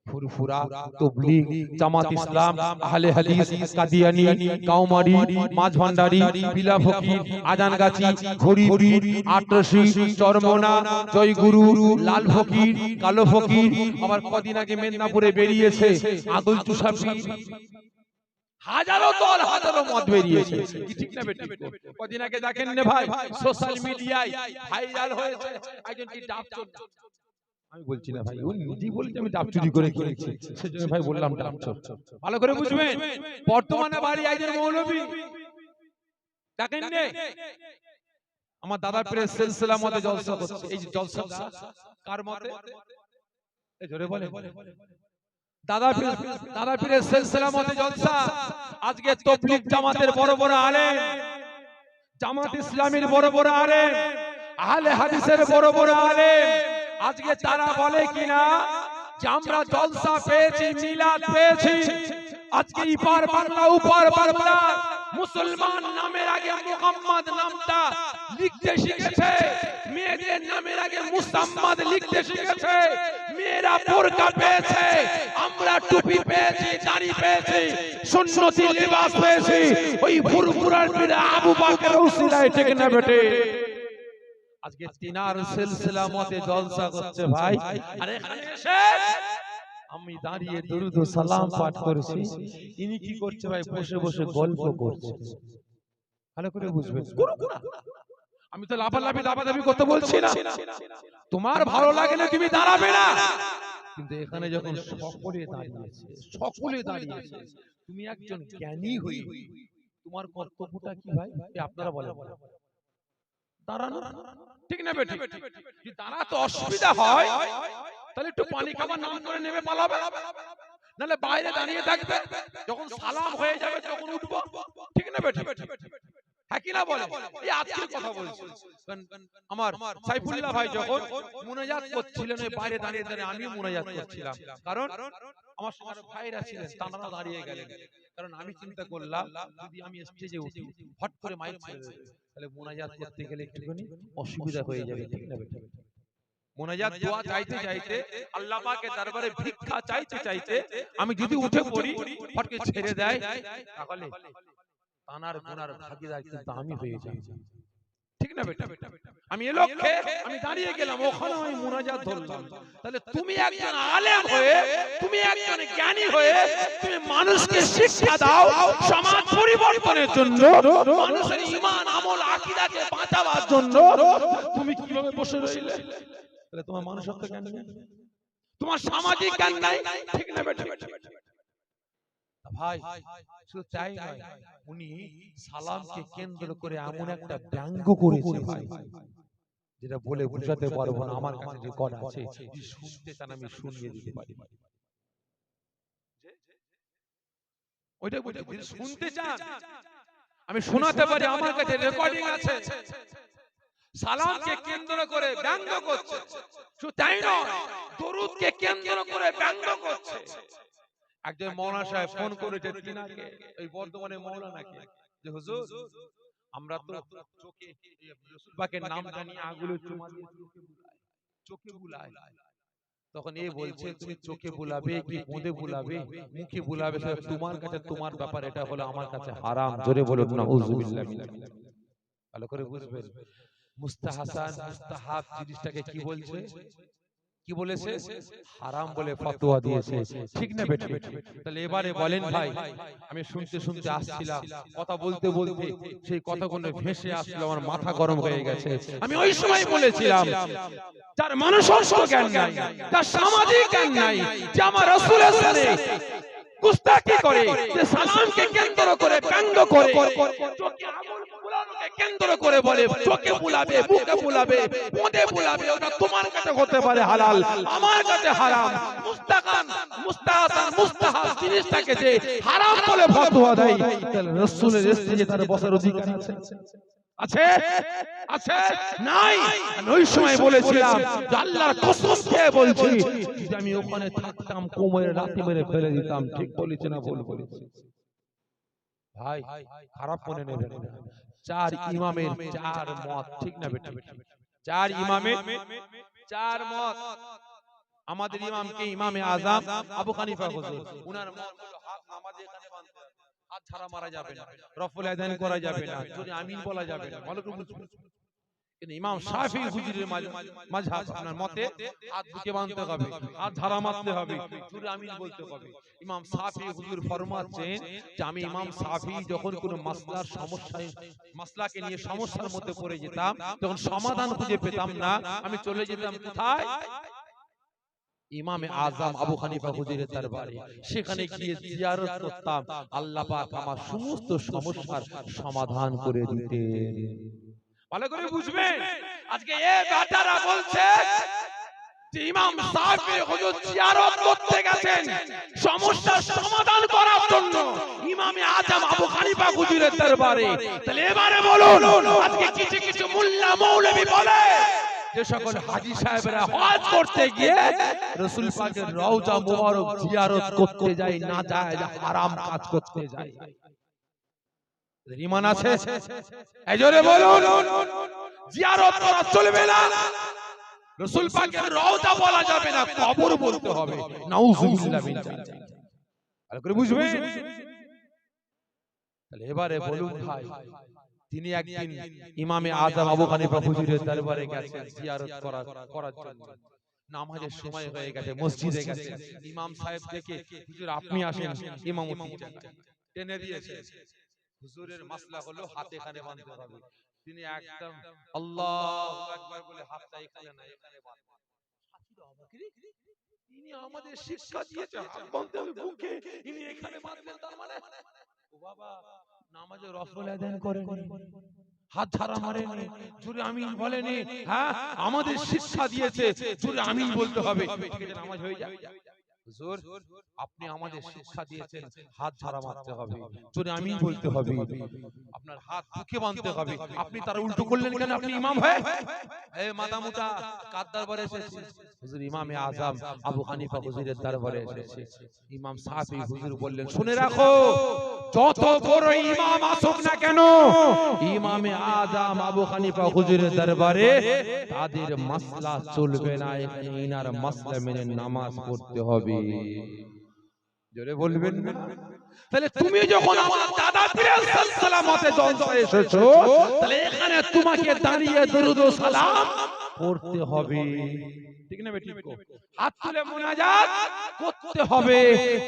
ফুরফুরা, তাবলীগ, জামাত ইসলাম, আহলে হাদিস, কাদিয়ানী, কাউমারি, মাঝভান্ডারি, বিলা ফকির, আজানগাছি, ঘড়িপুরি, আটরশি, চরমোনা, জয়গুরু, লাল ফকির, কালো ফকির। আবার কদিন আগে মেদিনীপুরে বেরিয়েছে আদল তুষার, হাজারো দল হাজারো মত বেরিয়েছে, কি ঠিক না বেঠিক? কদিন আগে দেখেন না ভাই সোশ্যাল মিডিয়ায় ভাইরাল হয়েছে একজন কি ডাব চোর। আমি বলছি না ভাই, উনি নিজেই বলছে আমি ডাব চুরি করে খেয়েছি, সেজন্য ভাই বললাম ডাব চোর। ভালো করে বুঝবেন, বর্তমানে বাড়ি একজন মৌলবী দেখেন না, আমার দাদা পীরের সিলসিলা মতে জলসা করছে। এই যে জলসা কার মতে? এই জোরে বলে দাদা পীরের সিলসিলা মতে জলসা। আজকে তাবলীগ জামাতের বড় বড় আলেম, জামাত ইসলামীর বড় বড় আলেম, আহলে হাদিসের বড় বড় আলেম, আজকে তারা বলে কিনা যে আমরা জলসা পেয়েছি, মিলাদ পেয়েছি। আজকে ইপার বাংলা উপার বাংলা মুসলমান নামের আগে মুহাম্মদ নামটা লিখতে শিখেছে, মেয়েদের নামের আগে মুসাম্মাদ লিখতে শিখেছে। মেয়েরা বোরকা পেয়েছে, আমরা টুপি পেয়েছি, দাড়ি পেয়েছি, সুন্নতি লিবাস পেয়েছি। ওই ফুরফুরার পীর আবু বকর উসিলায় ঠিক না বেটে? আজকে তিনার সিলসিলা মতে জলসা করছে ভাই। আর এখানে এসে আমি দাঁড়িয়ে দরুদ ও সালাম পাঠ করেছি, ইনি কি করছে ভাই? বসে বসে গল্প করছে। ভালো করে বুঝবেন, আমি তো লাফালাফি দাবাদাবি করতে বলছি না, তোমার ভালো লাগে না তুমি দাঁড়াবে না, কিন্তু এখানে যখন সকলে দাঁড়িয়েছে, তুমি একজন জ্ঞানী হই, তোমার কর্তব্যটা কি ভাই? আপনারা বলেন, দাঁড়ানো ঠিক না বেঠিক? যদি দাঁড়াতে অসুবিধা হয় তাহলে একটু পানি খাবার নাম করে নেমে পালাবে, নাহলে বাইরে দাঁড়িয়ে থাকবে, যখন সালাম হয়ে যাবে তখন উঠবো, ঠিক না বেঠিক? হ্যাঁ কি না বলে? এই আজকের কথা বলছি, আমার সাইফুল্লাহ ভাই যখন মুনাজাত করছিলেন ওই বাইরে দাঁড়িয়ে দাঁড়িয়ে আমিও মুনাজাত করছিলাম, কারণ আমার সঙ্গে ভাইরা ছিলেন, তারা দাঁড়িয়ে গেলেন। কারণ আমি চিন্তা করলাম যদি আমি স্টেজে উঠি হট করে মাইক ছেড়ে দেব, তাহলে মুনাজাত করতে গেলে একটুখানি অসুবিধা হয়ে যাবে, ঠিক না বেঠিক? মুনাজাত দোয়া চাইতে চাইতে, আল্লাহ পাকের দরবারে ভিক্ষা চাইতে চাইতে আমি যদি উঠে পড়ি, হট করে ছেড়ে দেয়, তাহলে তানার গুনার ভাগীদার কিন্তু আমি হয়ে যাই, ঠিক না বেটা? আমি এ লক্ষ্যে আমি দাঁড়িয়ে গেলাম, ওখানে আমি মুনাজাত ধরলাম। তাহলে তুমি একজন আলেম হয়ে, তুমি একজন জ্ঞানী হয়ে, তুমি মানুষকে শিক্ষা দাও সমাজ পরিবর্তনের জন্য, মানুষের ঈমান আমল আকীদাকে বাঁচাবার জন্য, তুমি কিভাবে বসে রইলে? তাহলে তোমার মানুষত্ব জ্ঞান নেই, তোমার সামাজিক জ্ঞান নাই, ঠিক না বেটা? ভাই শুধু তাই নয়, উনি সালামকে কেন্দ্র করে এমন একটা ব্যঙ্গ করেছে ভাই, যেটা বলে বোঝাতে পারবো না। আমার কাছে রেকর্ড আছে, যদি শুনতে চান আমি শুনিয়ে দিতে পারি। ওইটা বলছি, যদি শুনতে চান আমি শোনাতে পারি, আমার কাছে রেকর্ডিং আছে। সালামকে কেন্দ্র করে ব্যঙ্গ করছে, শুধু তাই নয়, দরুদকে কেন্দ্র করে ব্যঙ্গ করছে। একজন মৌলানা সাহেব ফোন করেছে তিনাকে, এই বর্তমানে মৌলানাকে, যে হুজুর আমরা তো চোখে রাসূল পাকের নাম জানি, আগুলো চুমা দিয়ে চোখে বুলায়। তখন এ বলছে তুমি চোখে বুলাবে কি মুখে বুলাবে? মুখে বুলাবে, সব তোমার কাছে তোমার ব্যাপার, এটা হলো আমার কাছে হারাম। জোরে বলুন নাউযুবিল্লাহ। ভালো করে বুঝবেন, মুস্তাহাসান মুস্তাহাব জিনিসটাকে কি বলছে? কি বলেছে? হারাম বলে ফতোয়া দিয়েছে, ঠিক না বেটা? তাহলে এবারে বলেন ভাই, আমি শুনতে শুনতে আসছিলাম, কথা বলতে বলতে সেই কথাগুলো ভেসে আসছিল, আমার মাথা গরম হয়ে গেছে। আমি ওই সময় বলেছিলাম, যার মানুষত্ব জ্ঞান নাই, যার সামাজিক জ্ঞান নাই, যে আমার রাসূলের সাথে গুস্তাখি করে, যে সালামকে কেন্দ্র করে ব্যঙ্গ করে, চোখে আগুন বুলানোকে কেন্দ্র করে বলে চোখে বুলাবে, মুখে বুলাবে, পদে বুলাবে, ওটা তোমার কাছে হতে পারে হালাল, আমার কাছে হারাম। মুস্তাকান মুস্তাহাসান মুস্তাহাব জিনিসটাকে যে হারাম বলে ফতোয়া দেয়, তাহলে রাসূলের স্টেজে তার বসার অধিকার আছে? আছে? আছে? নাই। আমি ওই সময় বলেছিলাম, আল্লাহর কসম খেয়ে বলছি, যদি আমি ওখানে থাকতাম কোমরে লাথি মেরে ফেলে দিতাম। ঠিক বলেছি না ভুল বলেছি? ভাই খারাপ মনে নেবেন না, চার ইমামের চার মত, ঠিক না বেটা? চার ইমামের চার মত। আমাদের ইমাম কে? ইমামে আযম আবু হানিফা হুজুর। উনার মত হলো হাত নামাজে এখানে বাঁধতে হবে, হাত ছাড়া মারা যাবে না, রফুল আযান করা যাবে না, জোরে আমিন বলা যাবে না। ভালো করে বুঝুন, কিন্তু ইমাম শাফি হুজুরের মাযহাব আপনার মতে হাত বুকে বাঁধতে হবে, হাত ঝাড়া মারতে হবে, জোরে আমিন বলতে হবে। ইমাম শাফি হুজুর ফরমাচ্ছেন যে আমি ইমাম শাফি যখন কোনো মাসলার সমস্যায় মাসলাকে নিয়ে সমস্যার মধ্যে পড়ে যেতাম, তখন সমাধান খুঁজে পেতাম না, আমি চলে যেতাম কোথায়? ইমামে আজম আবু হানিফা হুজুরের দরবারে। সেখানে গিয়ে জিয়ারত করতাম, আল্লাহ পাক আমার সমস্ত সমস্যার সমাধান করে দিতেন। ভালো করে বুঝবেন। আজকে এই বেটারা বলছে যে ইমাম শাফি হুজুর জিয়ারত করতে গেছেন সমস্যার সমাধান করার জন্য ইমামে আজম আবু হানিফা হুজুরের দরবারে। তাহলে এবারে বলুন, আজকে কিছু কিছু মোল্লা মৌলভী বলে যে সকল হাজী সাহেবরা হজ করতে গিয়ে রাসূল পাকের রওজা মুবারক জিয়ারত করতে যায়, না যায় হারাম কাজ করতে যায়। ঈমান আছে? এই জোরে বলুন, জিয়ারত করা চলবে না, রাসূল পাকের রওজা বলা যাবে না, কবর বলতে হবে। নাউযুবিল্লাহ মিন যালিক। ভালো করে বুঝবেন। তাহলে এবারে বলুন ভাই, তিনি একদিন ইমামে আজম আবু হানিফা হুজুরের দরবারে গেছেন জিয়ারত করার জন্য। নামাজের সময় হয়ে গেছে, মসজিদে গেছে। ইমাম সাহেব দেখে, হুজুর আপনি আসেন, ইমামতি টেনে দিয়েছে। হুজুরের মাসলা হলো হাতে কানে বাঁধতে হবে। তিনি একদম আল্লাহু আকবার বলে হাতটা এখানে না এখানে বাঁধবেন। তিনি আমাদের শিক্ষা দিয়েছে হাত বাঁধতে হবে বুকে, ইনি এখানে বাঁধবেন, তার মানে ও বাবা নামাজে রফল আদান করেন, হাত ঝাড়া মারেন, জোরে আমিন বলেনি। হ্যাঁ, আমাদের শিক্ষা দিয়েছে জোরে আমিন বলতে হবে, ঠিক আছে নামাজ হয়ে যাবে। হুজুর আপনি আমাদের শিক্ষা দিয়েছেন হাত ঝাড়া মারতে হবে, জোরে আমিন বলতে হবে, আপনার হাত বুকে বাঁধতে হবে, আপনি তার উল্টো করলেন কেন? আপনি ইমাম হয়ে এই মাদামুটা কার দরবারে এসেছে? হুজুর ইমামে আজম আবু হানিফা হুজুরের দরবারে এসেছে। ইমাম শাফি হুজুর বললেন, শুনে রাখো, যত বড় ইমাম আসুক না কেন, ইমামে আজম আবু হানিফা হুজুরের দরবারে তাদের মাসলা চলবে না, এখানে ইনার মাসলা মেনে নামাজ পড়তে হবে। জোরে বলবেন না? তাহলে তুমি যখন আমার দাদা পীর সালামতে জলসায় এসেছো, তাহলে এখানে তোমাকে দাঁড়িয়ে দরুদ ও সালাম পড়তে হবে, ঠিক না বেটি? হাত তুলে মুনাজাত করতে হবে।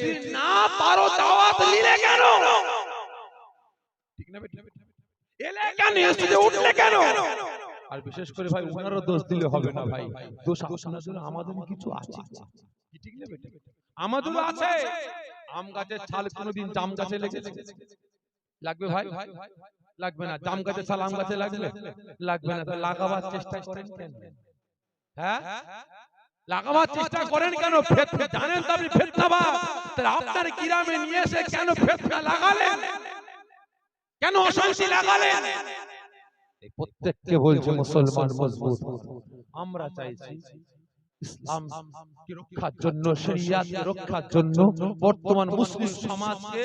যদি না পারো দাওয়াত নিলে কেন? ঠিক না বেটি? এলে কেন? এসে উঠলে কেন? আর বিশেষ করে ভাই ওনারও দোষ দিলে হবে না ভাই, দোষ আপনাদের আমাদের কিছু আছে, ঠিক না বেটি? আমাদেরও আছে। আম গাছের ছাল কোনোদিন জাম গাছে লেগেছে? লাগবে ভাই? লাগবে না। জাম গাছের ছাল আম গাছে লাগবে? লাগবে না। লাগাবার চেষ্টা করেন কেন? হ্যাঁ, লাগাবার চেষ্টা করেন কেন? জানেন তো আপনি ফিতনাবাজ, তাহলে আপনার গ্রামে নিয়ে এসে কেন ফিতনা লাগালেন? কেন অশান্তি লাগালেন? এই প্রত্যেককে বলছে মুসলমান মজবুত। আমরা চাইছি ইসলাম কে রক্ষার জন্য, শরিয়াতকে রক্ষার জন্য, বর্তমান মুসলিম সমাজকে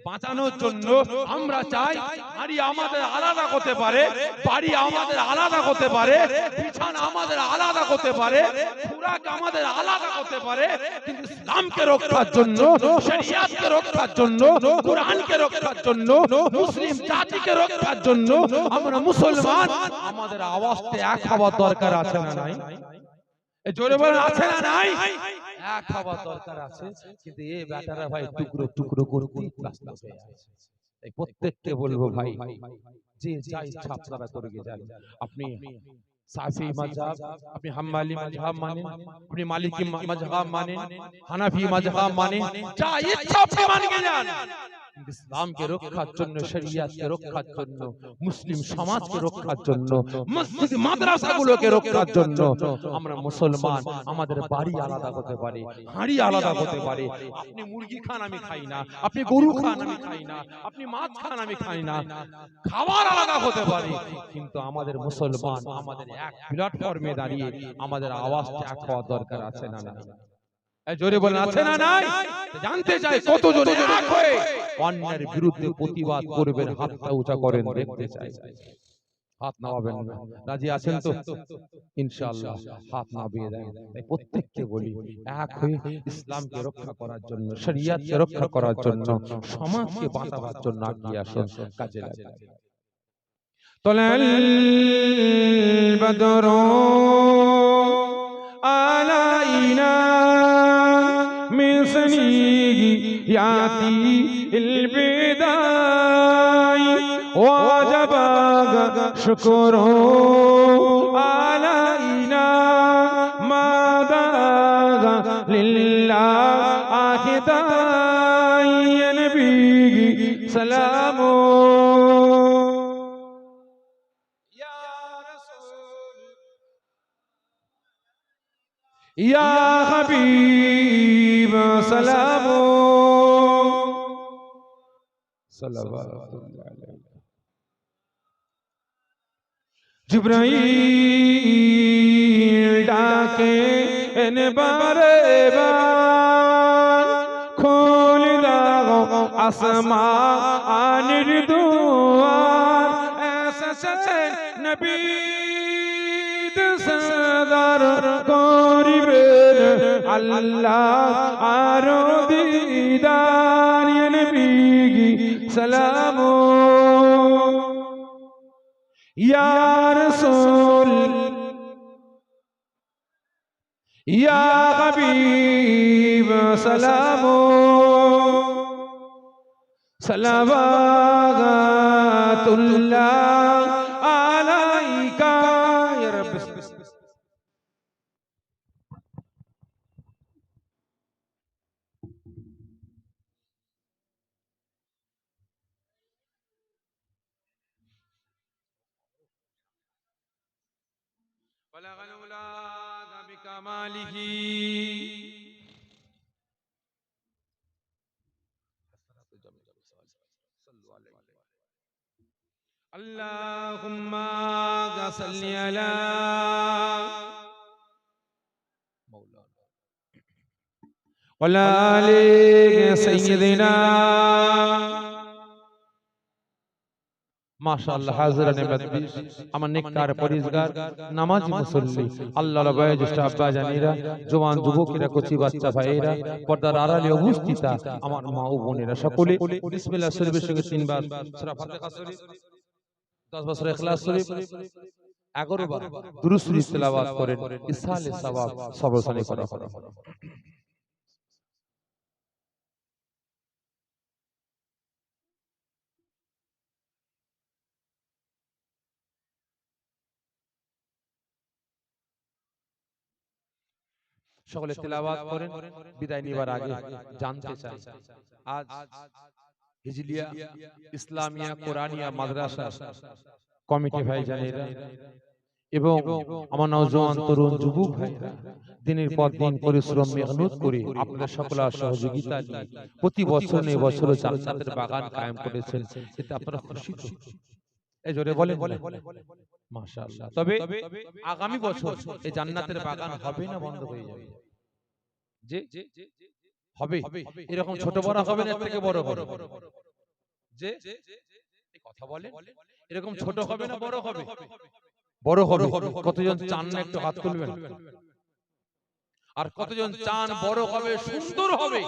বাঁচানোর জন্য আমরা চাই বাড়ি আমাদের আলাদা হতে পারে, বাড়ি আমাদের আলাদা হতে পারে, বিছানা আমাদের আলাদা হতে পারে, খুরাক আমাদের আলাদা হতে পারে, কিন্তু ইসলামকে রক্ষার জন্য, শরিয়াতকে রক্ষার জন্য, কোরআনকে রক্ষার জন্য, মুসলিম জাতিকে রক্ষার জন্য আমরা মুসলমান, আমাদের আওয়াজতে এক হওয়ার দরকার আছে না নাই? জোরে বলেন, আছে না নাই? এক হওয়ার দরকার আছে। কিন্তু এই বেটারা ভাই টুকরো টুকরো করতে ব্যস্ত হয়ে আছে। এই প্রত্যেককে বলবো ভাই, যে যা ইচ্ছা আপনারা করে যান। আপনি শাফি মাযহাব, আপনি হাম্বলি মাযহাব মানেন, আপনি মালিকি মাযহাব মানেন, হানাফি মাযহাব মানেন, যা ইচ্ছা আপনি মানকে যান। ইসলামকে রক্ষার জন্য, শরিয়াতকে রক্ষার জন্য, মুসলিম সমাজকে রক্ষার জন্য, মসজিদ মাদ্রাসাগুলোকে রক্ষার জন্য আমরা মুসলমান। আমাদের বাড়ি আলাদা হতে পারে, হাঁড়ি আলাদা হতে পারে। আপনি মুরগি খান, আমি খাই না, আপনি গরু খান, আমি খাই না, আপনি মাছ খান, আমি খাই না, খাবার আলাদা হতে পারে, কিন্তু আমাদের মুসলমান, আমাদের এক প্ল্যাটফর্মে দাঁড়িয়ে আমাদের আওয়াজটা এক হওয়া দরকার আছে না না? জোরে বলেন, আছে না নাই? জানতে চাই কত জোরে এক হয়ে অন্যের বিরুদ্ধে প্রতিবাদ করবেন, হাতটা উঁচা করেন, দেখতে চাই। হাত নামাবেন না, রাজি আছেন তো? ইনশাআল্লাহ হাত নামিয়ে দেন। তাই প্রত্যেককে বলি, এক হয়ে ইসলামকে রক্ষা করার জন্য, শরিয়াতকে রক্ষা করার জন্য, সমাজকে বাঁচাবার জন্য এগিয়ে আসুন, কাজে লাগান। طلع البدر علينا من ثنيات البداي وجب شكر علينا ما داغ لله داعي يا نبي سلام يا حبيب سلام صلوات الله عليه जिब्राइल डाके इन बारे बार खोल दाओ आसमान दुआर ऐसा से नबी सरदार करीबेन अल्लाह आरो दीदार या नबी सलाम या रसूल या हबीब सलाम सलावतुल्लाह अलैका या रब بلغ الأولاد بكماله اللهم صل على مولانا وعلى آل سيدنا মাশাআল্লাহ হাজিরানে মজলিস আমার নেককার পরিজগার নামাজি মুসল্লি আল্লাহর বয়োজ্যেষ্ঠ আব্বা জানিরা জওয়ান যুবকেরা কচি বাচ্চা ভাইয়েরা পর্দার আড়ালে উপস্থিতা আমার মা ও বোনেরা সকলে বিসমিল্লাহ শরীফের সঙ্গে তিনবার সূরা ফাতিহা শরীফ 10 বার সূরা ইখলাস শরীফ 11 বার দুরূদ শরীফ তেলাওয়াত করেন ইসহালে সওয়াব সবরসানি করা সকলে তেলাওয়াত করেন বিদায় নিবার আগে জানতে চাই আজ হিজলিয়া ইসলামিয়া কোরআনিয়া মাদ্রাসা কমিটি ভাই জানেরা এবং আমার নওজোয়ান তরুণ যুবক ভাইরা দিনের পর দিন পরিশ্রম মেহনত করে আপনাদের সকলের সহযোগিতা নিয়ে প্রতি বছর এই বছর জান্নাতের বাগান কায়েম করেছেন এতে আপনারা খুশি তো এই জোরে বলেন মাশাআল্লাহ তবে আগামী বছর এই জান্নাতের বাগান হবে না বন্ধ হয়ে যাবে যে হবে এরকম ছোট বড় হবে না এর থেকে বড় হবে যে এই কথা বলেন এরকম ছোট হবে না বড় হবে বড় হবে কতজন চান না একটু হাত তুলবেন আর কতজন চান বড় হবে সুন্দর হবে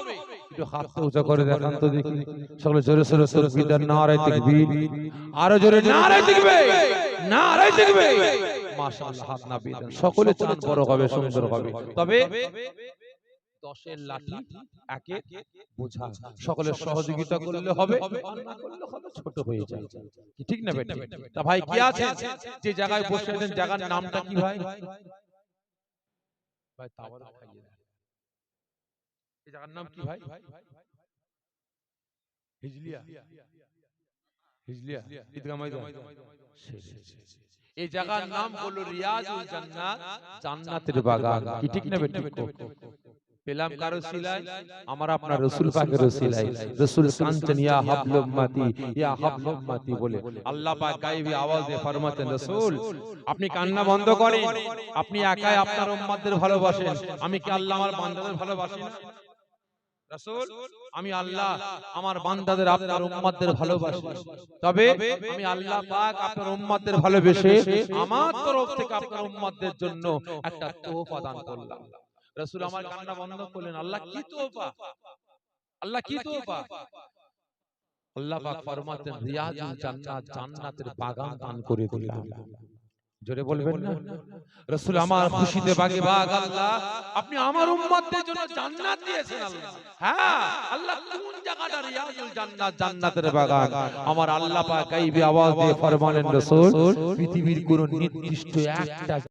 একটু হাত উঁচু করে দেখান তো দেখি সকলে জোরে জোরে তাকবীর নারে তাকবীর আরো জোরে নারে তাকবীর নারে তাকবীর মাশাআল্লাহ হাত না বিদান সকলে চান বড় হবে সুন্দর হবে তবে 10 এর লাঠি একে বোঝা সকলের সহযোগিতা করলে হবে আর না করলে হবে ছোট হয়ে যায় কি ঠিক না বেটা তা ভাই কি আছে যে জায়গায় বসে আছেন জায়গার নামটা কি ভাই ভাই তাওয়ার খাইয়ে দেন এই জায়গার নাম কি ভাই হিজলিয়া হিজলিয়া ঈদগাহ ময়দান এই জায়গার নাম হলো রিয়াজুল জান্নাত জান্নাতের বাগান কি ঠিক না বেটা পেলাম কারো সিলাই আমার আপনার রাসূল পাকের সিলাই রাসূল কাঞ্চন ইয়া হাবল উম্মতি বলে আল্লাহ পাক গায়বী আওয়াজে ফরমাতেন রাসূল আপনি কান্না বন্ধ করেন আপনি একাই আপনার উম্মতদের ভালোবাসেন আমি কি আল্লাহ আমার বান্দাদের ভালোবাসি না রাসূল আমি আল্লাহ আমার বান্দাদের আপনার উম্মতদের ভালোবাসি তবে আমি আল্লাহ পাক আপনার উম্মতদের ভালোবেসে আমার তরফ থেকে আপনার উম্মতদের জন্য একটা তোহফা দান করলাম রাসূল আমার কান্না বন্ধ করলেন আল্লাহ কি তোহফা আল্লাহ পাক ফরমাতেন রিয়াজুল জান্নাত, জান্নাতের বাগান দান করে দিলাম। জোরে বলবেন না? রাসূল আমার খুশিতে বাগে বাগ, আল্লাহ আপনি আমার উম্মতদের জন্য জান্নাত দিয়েছেন আল্লাহ। হ্যাঁ, আল্লাহ কোন জায়গাটা রিয়াজুল জান্নাত, জান্নাতের বাগান? আমার আল্লাহ পাক গায়বী আওয়াজ দিয়ে ফরমালেন রাসূল পৃথিবীর কোন নির্দিষ্ট একটা